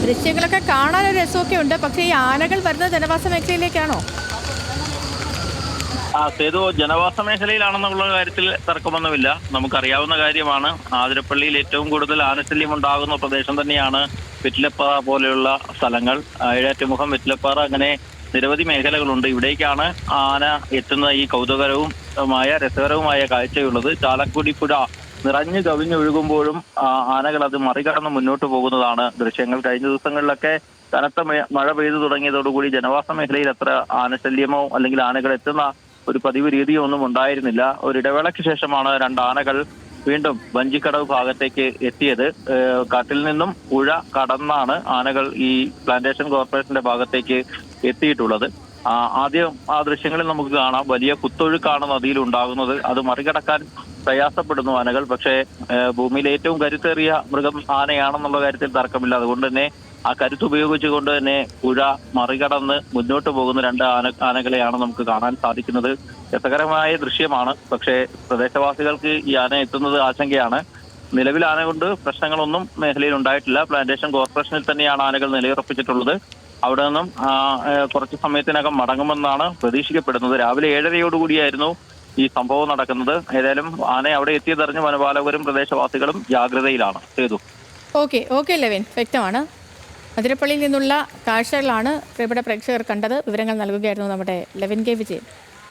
ദൃശ്യങ്ങളൊക്കെ കാണാനൊരു രസമൊക്കെ ഉണ്ട്. പക്ഷേ ഈ ആനകൾ വരുന്ന ജനവാസ മേഖലയിലേക്കാണോ? സേതു ജനവാസ മേഖലയിലാണെന്നുള്ള കാര്യത്തിൽ തർക്കമൊന്നുമില്ല. നമുക്കറിയാവുന്ന കാര്യമാണ്. ആതിരപ്പള്ളിയിൽ ഏറ്റവും കൂടുതൽ ആനശല്യം ഉണ്ടാകുന്ന പ്രദേശം തന്നെയാണ് വെറ്റിലപ്പാറ പോലെയുള്ള സ്ഥലങ്ങൾ. ഏഴാറ്റുമുഖം, വെറ്റിലപ്പാറ, അങ്ങനെ നിരവധി മേഖലകളുണ്ട്. ഇവിടേക്കാണ് ആന എത്തുന്ന ഈ രസകരവുമായ കാഴ്ചയുള്ളത്. ചാലക്കുടി പുഴ നിറഞ്ഞു കവിഞ്ഞൊഴുകുമ്പോഴും ആനകൾ അത് മറികടന്ന് മുന്നോട്ട് പോകുന്നതാണ് ദൃശ്യങ്ങൾ. കഴിഞ്ഞ ദിവസങ്ങളിലൊക്കെ കനത്ത മഴ പെയ്തു തുടങ്ങിയതോടുകൂടി ജനവാസ മേഖലയിൽ അത്ര ആനശല്യമോ അല്ലെങ്കിൽ ആനകൾ എത്തുന്ന ഒരു പതിവ് രീതിയോ ഒന്നും ഉണ്ടായിരുന്നില്ല. ഒരു ഇടവേളയ്ക്ക് ശേഷമാണ് രണ്ട് ആനകൾ വീണ്ടും വഞ്ചിക്കടവ് ഭാഗത്തേക്ക് എത്തിയത്. കാട്ടിൽ നിന്നും പുഴ കടന്നാണ് ആനകൾ ഈ പ്ലാന്റേഷൻ കോർപ്പറേഷന്റെ ഭാഗത്തേക്ക് എത്തിയിട്ടുള്ളത്. ആദ്യം ആ ദൃശ്യങ്ങളിൽ നമുക്ക് കാണാം, വലിയ കുത്തൊഴുക്കാണ് നദിയിൽ ഉണ്ടാകുന്നത്. അത് മറികടക്കാൻ പ്രയാസപ്പെടുന്നു ആനകൾ. പക്ഷേ ഭൂമിയിലെ ഏറ്റവും കരുത്തേറിയ മൃഗം ആനയാണെന്നുള്ള കാര്യത്തിൽ തർക്കമില്ല. അതുകൊണ്ട് തന്നെ ആ കരുത്ത് ഉപയോഗിച്ചുകൊണ്ട് തന്നെ പുഴ മറികടന്ന് മുന്നോട്ട് പോകുന്ന രണ്ട് ആനകളെയാണ് നമുക്ക് കാണാൻ സാധിക്കുന്നത്. രസകരമായ ദൃശ്യമാണ്. പക്ഷേ പ്രദേശവാസികൾക്ക് ഈ ആന എത്തുന്നത് ആശങ്കയാണ്. നിലവിൽ ആന കൊണ്ട് പ്രശ്നങ്ങളൊന്നും മേഖലയിൽ ഉണ്ടായിട്ടില്ല. പ്ലാന്റേഷൻ കോർപ്പറേഷനിൽ തന്നെയാണ് ആനകൾ നിലയുറപ്പിച്ചിട്ടുള്ളത്. അവിടെ നിന്നും കുറച്ച് സമയത്തിനകം മടങ്ങുമെന്നാണ് പ്രതീക്ഷിക്കപ്പെടുന്നത്. രാവിലെ 7:30യോടുകൂടിയായിരുന്നു ഈ സംഭവം നടക്കുന്നത്. ഏതായാലും ആന അവിടെ എത്തിയതറിഞ്ഞ് വനപാലകരും പ്രദേശവാസികളും ജാഗ്രതയിലാണ്. ചെയ്തു. ഓക്കെ ലെവിൻ, വ്യക്തമാണ്. അതിരപ്പള്ളിയിൽ നിന്നുള്ള കാഴ്ചകളാണ് പ്രിയപ്പെട്ട പ്രേക്ഷകർ കണ്ടത്. വിവരങ്ങൾ നൽകുകയായിരുന്നു നമ്മുടെ ലെവിൻ കെ വിജയൻ.